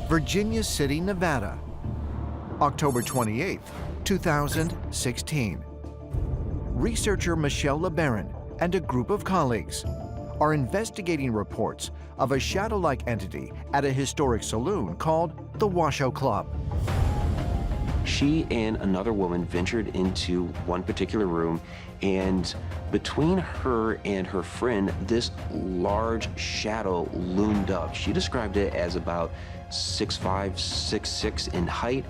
Virginia City, Nevada. October 28, 2016. Researcher Michelle LeBaron and a group of colleagues are investigating reports of a shadow-like entity at a historic saloon called the Washoe Club. She and another woman ventured into one particular room, and between her and her friend, this large shadow loomed up. She described it as about 6'5", 6'6" in height,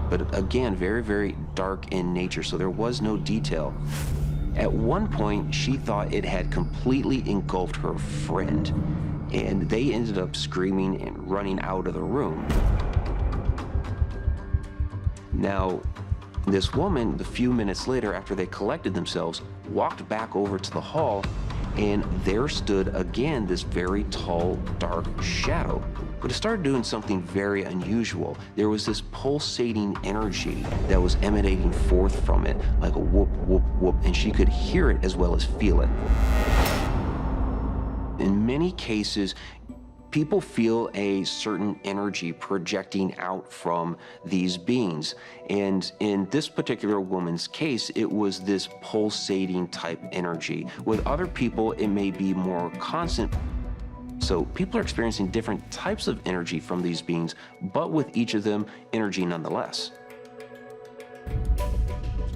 but again, very, very dark in nature, so there was no detail. At one point, she thought it had completely engulfed her friend, and they ended up screaming and running out of the room. Now, this woman, a few minutes later, after they collected themselves, walked back over to the hall, and there stood again this very tall, dark shadow. But it started doing something very unusual. There was this pulsating energy that was emanating forth from it, like a whoop, whoop, whoop, and she could hear it as well as feel it. In many cases, people feel a certain energy projecting out from these beings. And in this particular woman's case, it was this pulsating type energy. With other people, it may be more constant. So people are experiencing different types of energy from these beings, but with each of them, energy nonetheless.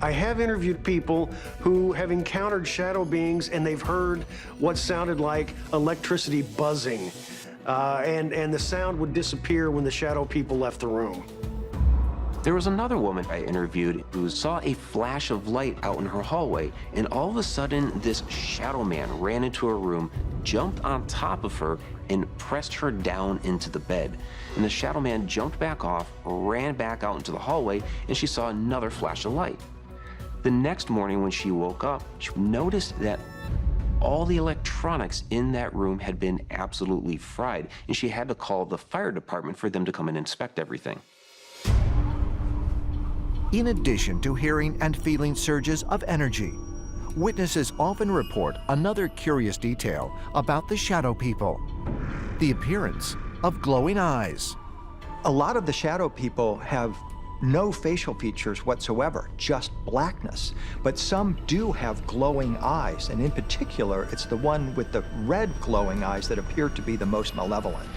I have interviewed people who have encountered shadow beings and they've heard what sounded like electricity buzzing. And the sound would disappear when the shadow people left the room. There was another woman I interviewed who saw a flash of light out in her hallway, and all of a sudden this shadow man ran into her room, jumped on top of her, and pressed her down into the bed. And the shadow man jumped back off, ran back out into the hallway, and she saw another flash of light. The next morning when she woke up, she noticed that all the electronics in that room had been absolutely fried, and she had to call the fire department for them to come and inspect everything. In addition to hearing and feeling surges of energy, witnesses often report another curious detail about the shadow people: the appearance of glowing eyes. A lot of the shadow people have no facial features whatsoever, just blackness. But some do have glowing eyes, and in particular, it's the one with the red glowing eyes that appear to be the most malevolent.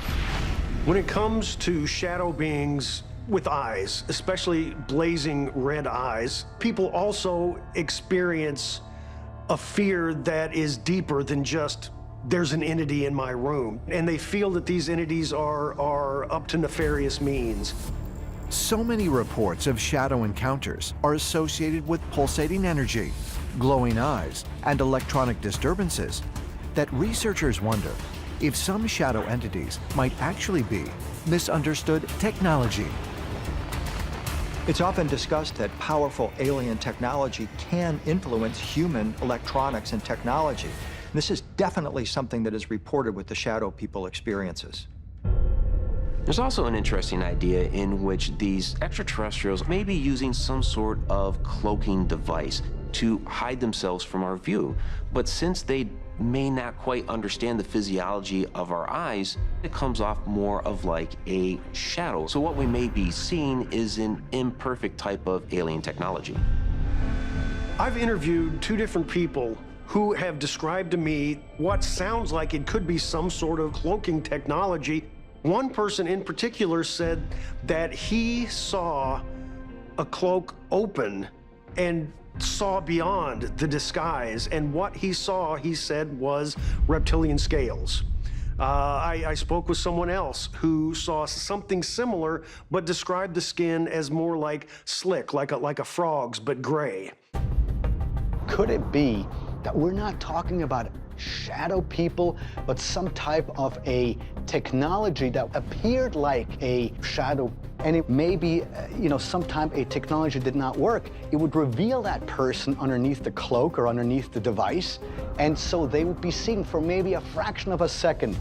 When it comes to shadow beings with eyes, especially blazing red eyes, people also experience a fear that is deeper than just, there's an entity in my room. And they feel that these entities are up to nefarious means. So many reports of shadow encounters are associated with pulsating energy, glowing eyes, and electronic disturbances that researchers wonder if some shadow entities might actually be misunderstood technology. It's often discussed that powerful alien technology can influence human electronics and technology. This is definitely something that is reported with the shadow people experiences. There's also an interesting idea in which these extraterrestrials may be using some sort of cloaking device to hide themselves from our view. But since they may not quite understand the physiology of our eyes, it comes off more of like a shadow. So what we may be seeing is an imperfect type of alien technology. I've interviewed two different people who have described to me what sounds like it could be some sort of cloaking technology. One person in particular said that he saw a cloak open and saw beyond the disguise, and what he saw, he said, was reptilian scales. I spoke with someone else who saw something similar, but described the skin as more like slick, like a frog's, but gray. Could it be that we're not talking about shadow people, but some type of a technology that appeared like a shadow, and it may be, sometime a technology did not work. It would reveal that person underneath the cloak or underneath the device, and so they would be seen for maybe a fraction of a second.